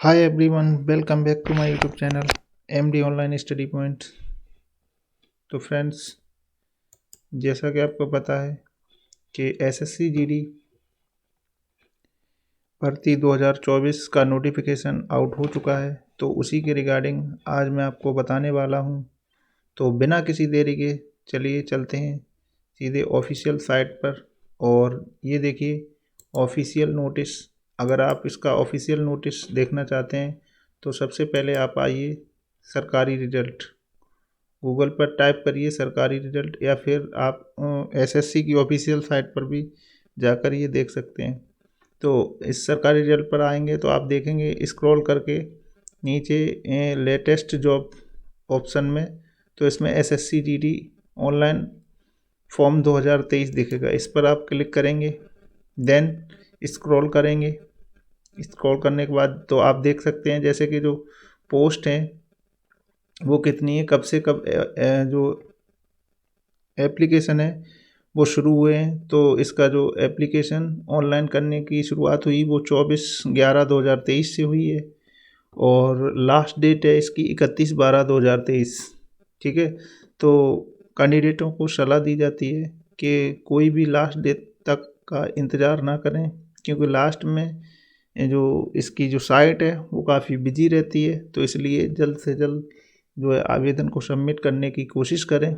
Hi everyone, welcome back to my YouTube channel MD Online Study Point। तो friends, जैसा कि आपको पता है कि एसएससी जीडी भर्ती 2024 का नोटिफिकेशन आउट हो चुका है, तो उसी के रिगार्डिंग आज मैं आपको बताने वाला हूं। तो बिना किसी देरी के चलिए चलते हैं सीधे ऑफिशियल साइट पर। और ये देखिए ऑफिशियल नोटिस। अगर आप इसका ऑफिशियल नोटिस देखना चाहते हैं तो सबसे पहले आप आइए सरकारी रिजल्ट, गूगल पर टाइप करिए सरकारी रिजल्ट, या फिर आप एसएससी की ऑफिशियल साइट पर भी जाकर ये देख सकते हैं। तो इस सरकारी रिजल्ट पर आएंगे तो आप देखेंगे स्क्रॉल करके नीचे लेटेस्ट जॉब ऑप्शन में, तो इसमें एसएससी जीडी ऑनलाइन फॉर्म 2023 दिखेगा। इस पर आप क्लिक करेंगे, देन स्क्रॉल करेंगे। स्क्रॉल करने के बाद तो आप देख सकते हैं जैसे कि जो पोस्ट हैं वो कितनी है, कब से कब जो एप्लीकेशन है वो शुरू हुए हैं। तो इसका जो एप्लीकेशन ऑनलाइन करने की शुरुआत हुई वो 24/11/2023 से हुई है, और लास्ट डेट है इसकी 31/12/2023। ठीक है, तो कैंडिडेटों को सलाह दी जाती है कि कोई भी लास्ट डेट तक का इंतज़ार ना करें, क्योंकि लास्ट में जो इसकी जो साइट है वो काफ़ी बिजी रहती है। तो इसलिए जल्द से जल्द जो है आवेदन को सबमिट करने की कोशिश करें।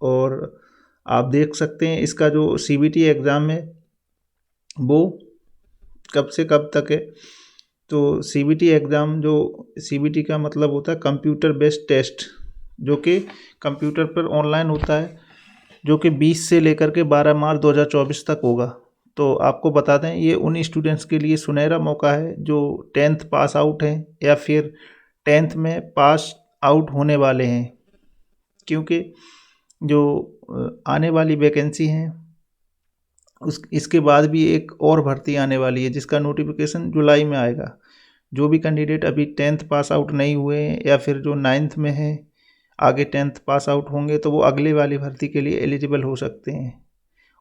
और आप देख सकते हैं इसका जो सीबीटी एग्ज़ाम है वो कब से कब तक है। तो सीबीटी एग्ज़ाम, जो सीबीटी का मतलब होता है कंप्यूटर बेस्ड टेस्ट, जो कि कंप्यूटर पर ऑनलाइन होता है, जो कि 20 से लेकर के 12 मार्च 2024 तक होगा। तो आपको बता दें ये उन स्टूडेंट्स के लिए सुनहरा मौका है जो 10th पास आउट हैं या फिर 10th में पास आउट होने वाले हैं, क्योंकि जो आने वाली वैकेंसी हैं उस इसके बाद भी एक और भर्ती आने वाली है जिसका नोटिफिकेशन जुलाई में आएगा। जो भी कैंडिडेट अभी 10th पास आउट नहीं हुए हैं या फिर जो 9th में हैं आगे 10th पास आउट होंगे तो वो अगले वाली भर्ती के लिए एलिजिबल हो सकते हैं।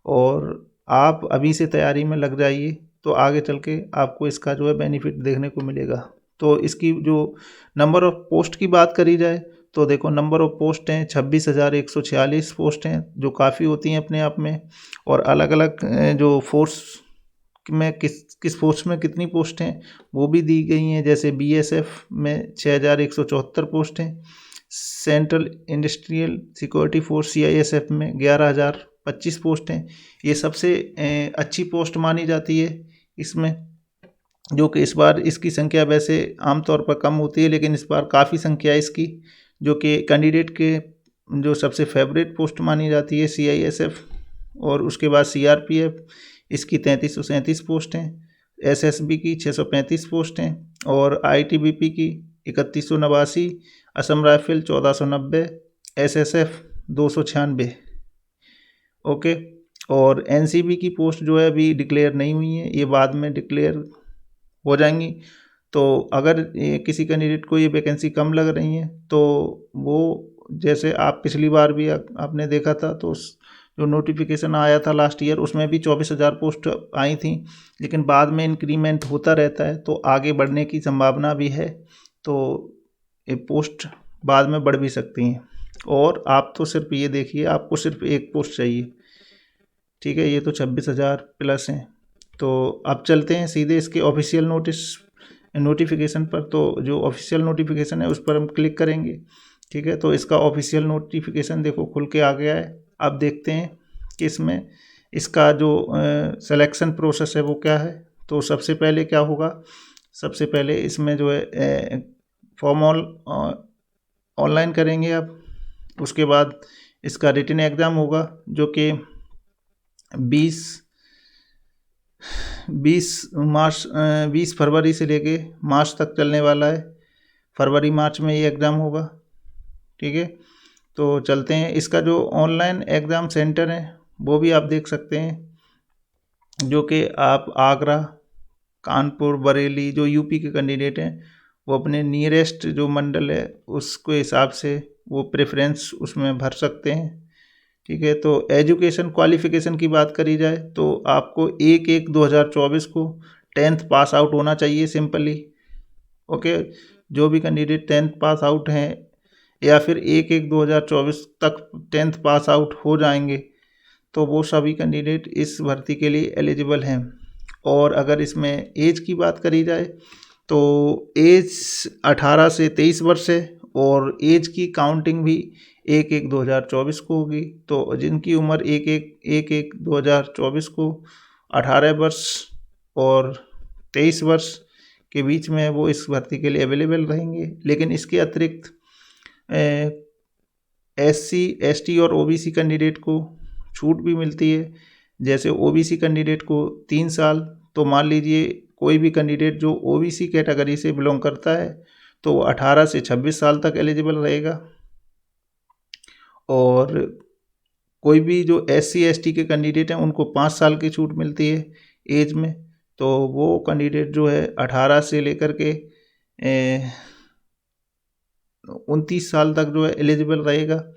और आप अभी से तैयारी में लग जाइए तो आगे चल के आपको इसका जो है बेनिफिट देखने को मिलेगा। तो इसकी जो नंबर ऑफ पोस्ट की बात करी जाए तो देखो नंबर ऑफ पोस्ट हैं 26,146 पोस्ट हैं, जो काफ़ी होती हैं अपने आप में। और अलग अलग जो फोर्स में किस फोर्स में कितनी पोस्ट हैं वो भी दी गई हैं। जैसे बीएसएफ में 6,174 पोस्ट हैं, central industrial security force CISF में 11,025 पोस्ट हैं। ये सबसे अच्छी पोस्ट मानी जाती है इसमें, जो कि इस बार इसकी संख्या वैसे आमतौर पर कम होती है, लेकिन इस बार काफ़ी संख्या है इसकी, जो कि कैंडिडेट के जो सबसे फेवरेट पोस्ट मानी जाती है सीआईएसएफ। और उसके बाद सीआरपीएफ, इसकी 3,337 पोस्ट हैं, एसएसबी की 635 पोस्ट हैं, और आईटीबीपी की 3,189, असम राइफल 1,490, एसएसएफ 296। ओके, और एनसीबी की पोस्ट जो है अभी डिक्लेयर नहीं हुई है, ये बाद में डिक्लेयर हो जाएंगी। तो अगर किसी कैंडिडेट को ये वैकेंसी कम लग रही है तो वो, जैसे आप पिछली बार भी आपने देखा था, तो जो नोटिफिकेशन आया था लास्ट ईयर उसमें भी 24,000 पोस्ट आई थी, लेकिन बाद में इंक्रीमेंट होता रहता है तो आगे बढ़ने की संभावना भी है। तो ये पोस्ट बाद में बढ़ भी सकती हैं। और आप तो सिर्फ ये देखिए, आपको सिर्फ एक पोस्ट चाहिए। ठीक है, ये तो 26,000 प्लस हैं। तो अब चलते हैं सीधे इसके ऑफिशियल नोटिफिकेशन पर। तो जो ऑफिशियल नोटिफिकेशन है उस पर हम क्लिक करेंगे। ठीक है, तो इसका ऑफिशियल नोटिफिकेशन देखो खुल के आ गया है। अब देखते हैं कि इसमें इसका जो सिलेक्शन प्रोसेस है वो क्या है। तो सबसे पहले क्या होगा, सबसे पहले इसमें जो है फॉर्म ऑनलाइन करेंगे आप। उसके बाद इसका रिटन एग्ज़ाम होगा, जो कि 20 फरवरी से लेके मार्च तक चलने वाला है। फरवरी मार्च में ये एग्ज़ाम होगा। ठीक है, तो चलते हैं। इसका जो ऑनलाइन एग्ज़ाम सेंटर है वो भी आप देख सकते हैं, जो कि आप आगरा, कानपुर, बरेली, जो यूपी के कैंडिडेट हैं वो अपने नियरेस्ट जो मंडल है उसके हिसाब से वो प्रेफरेंस उसमें भर सकते हैं। ठीक है, तो एजुकेशन क्वालिफ़िकेशन की बात करी जाए तो आपको 1/1/2024 को 10th पास आउट होना चाहिए सिंपली। ओके, जो भी कैंडिडेट 10th पास आउट हैं या फिर 1/1/2024 तक 10th पास आउट हो जाएंगे तो वो सभी कैंडिडेट इस भर्ती के लिए एलिजिबल हैं। और अगर इसमें एज की बात करी जाए तो एज 18 से 23 वर्ष है और एज की काउंटिंग भी 1/1/2024 को होगी। तो जिनकी उम्र 1/1/2024 को 18 वर्ष और 23 वर्ष के बीच में है वो इस भर्ती के लिए अवेलेबल रहेंगे। लेकिन इसके अतिरिक्त SC ST और OBC कैंडिडेट को छूट भी मिलती है। जैसे OBC कैंडिडेट को 3 साल, तो मान लीजिए कोई भी कैंडिडेट जो OBC कैटेगरी से बिलोंग करता है तो 18 से 26 साल तक एलिजिबल रहेगा। और कोई भी जो SC ST के कैंडिडेट हैं उनको 5 साल की छूट मिलती है एज में। तो वो कैंडिडेट जो है 18 से लेकर के 29 साल तक जो है एलिजिबल रहेगा,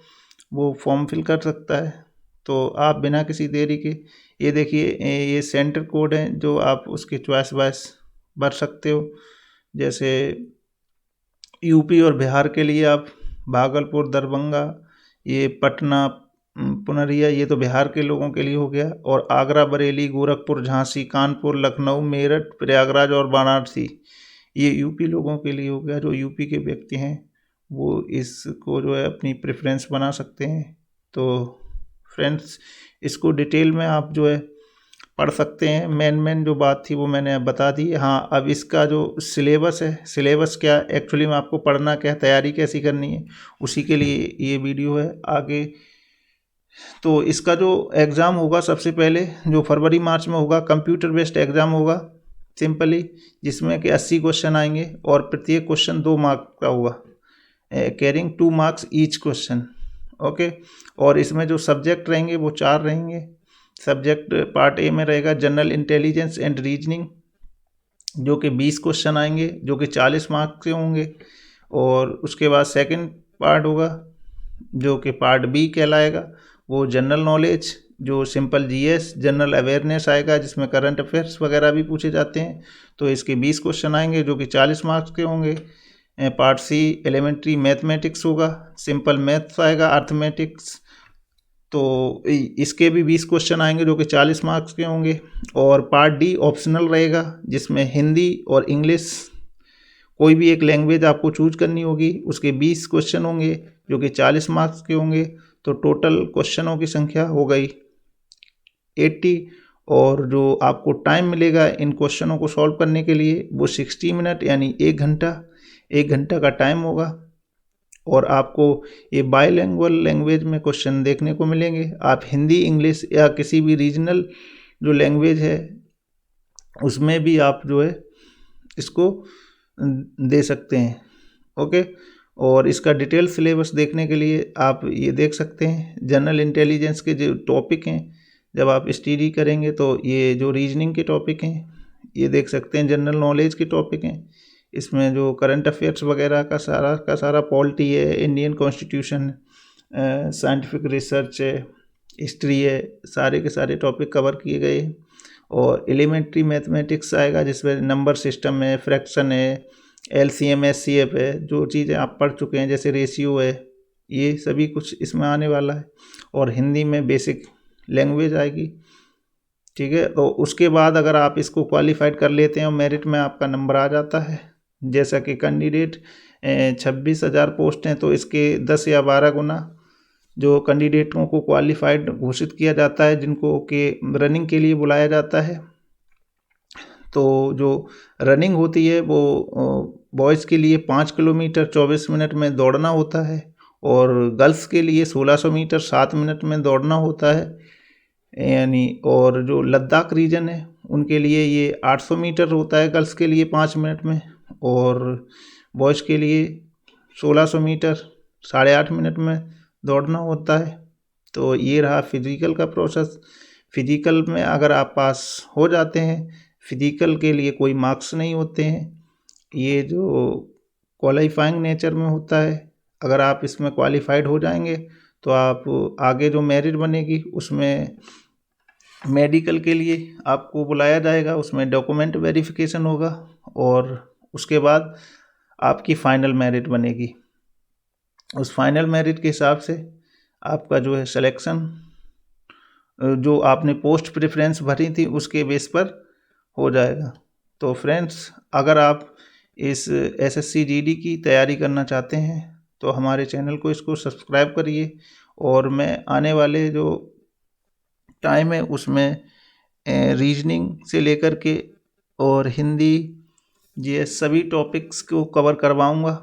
वो फॉर्म फिल कर सकता है। तो आप बिना किसी देरी के, ये देखिए ये सेंटर कोड हैं जो आप उसकी चॉइस वाइस भर सकते हो। जैसे यूपी और बिहार के लिए आप भागलपुर, दरभंगा, ये पटना, पुनरिया, ये तो बिहार के लोगों के लिए हो गया। और आगरा, बरेली, गोरखपुर, झांसी, कानपुर, लखनऊ, मेरठ, प्रयागराज और वाराणसी, ये यूपी लोगों के लिए हो गया। जो यूपी के व्यक्ति हैं वो इसको जो है अपनी प्रेफरेंस बना सकते हैं। तो फ्रेंड्स, इसको डिटेल में आप जो है पढ़ सकते हैं। मेन जो बात थी वो मैंने बता दी। हाँ, अब इसका जो सिलेबस है, सिलेबस क्या एक्चुअली में आपको पढ़ना क्या है, तैयारी कैसी करनी है, उसी के लिए ये वीडियो है। आगे तो इसका जो एग्ज़ाम होगा सबसे पहले जो फरवरी मार्च में होगा, कंप्यूटर बेस्ड एग्ज़ाम होगा सिंपली, जिसमें कि 80 क्वेश्चन आएंगे और प्रत्येक क्वेश्चन 2 मार्क का होगा, carrying 2 marks each question. Okay, और इसमें जो सब्जेक्ट रहेंगे वो 4 रहेंगे। सब्जेक्ट पार्ट ए में रहेगा जनरल इंटेलिजेंस एंड रीजनिंग, जो कि 20 क्वेश्चन आएंगे, जो कि 40 मार्क्स के होंगे। और उसके बाद सेकंड पार्ट होगा जो कि पार्ट बी कहलाएगा, वो जनरल नॉलेज, जो सिंपल जीएस, जनरल अवेयरनेस आएगा, जिसमें करंट अफेयर्स वगैरह भी पूछे जाते हैं। तो इसके 20 क्वेश्चन आएंगे जो कि 40 मार्क्स के होंगे। पार्ट सी एलिमेंट्री मैथमेटिक्स होगा, सिंपल मैथ्स आएगा, अर्थमेटिक्स, तो इसके भी 20 क्वेश्चन आएंगे जो कि 40 मार्क्स के होंगे। और पार्ट डी ऑप्शनल रहेगा, जिसमें हिंदी और इंग्लिश कोई भी एक लैंग्वेज आपको चूज करनी होगी। उसके 20 क्वेश्चन होंगे जो कि 40 मार्क्स के होंगे। तो टोटल क्वेश्चनों की संख्या हो गई 80। और जो आपको टाइम मिलेगा इन क्वेश्चनों को सॉल्व करने के लिए वो 60 मिनट यानी 1 घंटा का टाइम होगा। और आपको ये बाइलिंगुअल लैंग्वेज में क्वेश्चन देखने को मिलेंगे। आप हिंदी, इंग्लिश या किसी भी रीजनल जो लैंग्वेज है उसमें भी आप जो है इसको दे सकते हैं। ओके, और इसका डिटेल सिलेबस देखने के लिए आप ये देख सकते हैं। जनरल इंटेलिजेंस के जो टॉपिक हैं, जब आप स्टडी करेंगे तो ये जो रीजनिंग के टॉपिक हैं ये देख सकते हैं। जनरल नॉलेज के टॉपिक हैं, इसमें जो करंट अफेयर्स वगैरह का सारा पॉलिटी है, इंडियन कॉन्स्टिट्यूशन, साइंटिफिक रिसर्च है, हिस्ट्री है, सारे के सारे टॉपिक कवर किए गए। और एलिमेंट्री मैथमेटिक्स आएगा, जिसमें नंबर सिस्टम है, फ्रैक्शन है, LCM SCF है, जो चीज़ें आप पढ़ चुके हैं, जैसे रेशियो है, ये सभी कुछ इसमें आने वाला है। और हिंदी में बेसिक लैंग्वेज आएगी। ठीक है, तो उसके बाद अगर आप इसको क्वालिफाइड कर लेते हैं और मेरिट में आपका नंबर आ जाता है, जैसा कि कैंडिडेट 26,000 पोस्ट हैं, तो इसके 10 या 12 गुना जो कैंडिडेटों को क्वालिफाइड घोषित किया जाता है, जिनको कि रनिंग के लिए बुलाया जाता है। तो जो रनिंग होती है वो बॉयज़ के लिए 5 किलोमीटर 24 मिनट में दौड़ना होता है, और गर्ल्स के लिए 1600 मीटर 7 मिनट में दौड़ना होता है यानी। और जो लद्दाख रीजन है उनके लिए ये 800 मीटर होता है गर्ल्स के लिए 5 मिनट में, और बॉयज़ के लिए 1600 मीटर 8.5 मिनट में दौड़ना होता है। तो ये रहा फिजिकल का प्रोसेस। फिजिकल में अगर आप पास हो जाते हैं, फिजिकल के लिए कोई मार्क्स नहीं होते हैं, ये जो क्वालिफाइंग नेचर में होता है। अगर आप इसमें क्वालिफाइड हो जाएंगे तो आप आगे जो मेरिट बनेगी उसमें मेडिकल के लिए आपको बुलाया जाएगा, उसमें डॉक्यूमेंट वेरिफिकेशन होगा। और उसके बाद आपकी फाइनल मेरिट बनेगी। उस फाइनल मेरिट के हिसाब से आपका जो है सिलेक्शन, जो आपने पोस्ट प्रेफरेंस भरी थी उसके बेस पर हो जाएगा। तो फ्रेंड्स, अगर आप इस एसएससी जीडी की तैयारी करना चाहते हैं तो हमारे चैनल को इसको सब्सक्राइब करिए, और मैं आने वाले जो टाइम है उसमें रीजनिंग से लेकर के और हिंदी, ये सभी टॉपिक्स को कवर करवाऊंगा।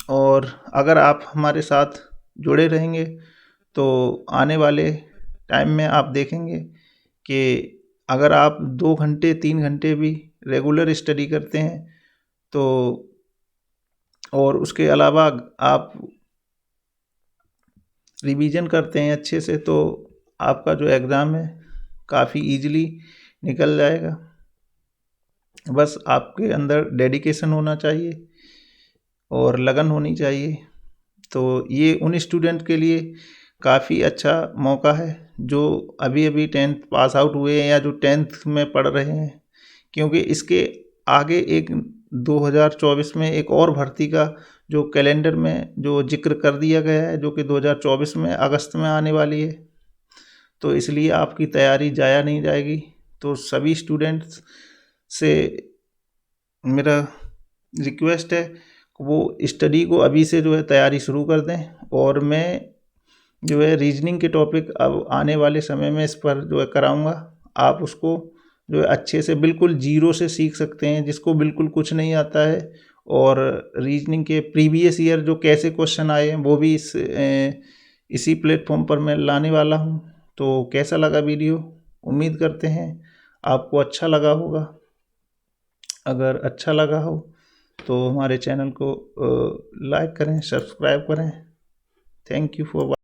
और अगर आप हमारे साथ जुड़े रहेंगे तो आने वाले टाइम में आप देखेंगे कि अगर आप 2 घंटे 3 घंटे भी रेगुलर स्टडी करते हैं तो, और उसके अलावा आप रिवीजन करते हैं अच्छे से, तो आपका जो एग्ज़ाम है काफ़ी इजीली निकल जाएगा। बस आपके अंदर डेडिकेशन होना चाहिए और लगन होनी चाहिए। तो ये उन स्टूडेंट के लिए काफ़ी अच्छा मौका है जो अभी अभी 10th पास आउट हुए हैं या जो 10th में पढ़ रहे हैं, क्योंकि इसके आगे एक 2024 में एक और भर्ती का जो कैलेंडर में जो जिक्र कर दिया गया है, जो कि 2024 में अगस्त में आने वाली है। तो इसलिए आपकी तैयारी जाया नहीं जाएगी। तो सभी स्टूडेंट्स से मेरा रिक्वेस्ट है वो स्टडी को अभी से जो है तैयारी शुरू कर दें, और मैं जो है रीजनिंग के टॉपिक अब आने वाले समय में इस पर जो है कराऊंगा। आप उसको जो है अच्छे से बिल्कुल जीरो से सीख सकते हैं, जिसको बिल्कुल कुछ नहीं आता है। और रीजनिंग के प्रीवियस ईयर जो कैसे क्वेश्चन आए हैं वो भी इसी प्लेटफॉर्म पर मैं लाने वाला हूं। तो कैसा लगा वीडियो? उम्मीद करते हैं आपको अच्छा लगा होगा। अगर अच्छा लगा हो तो हमारे चैनल को लाइक करें, सब्सक्राइब करें। Thank you for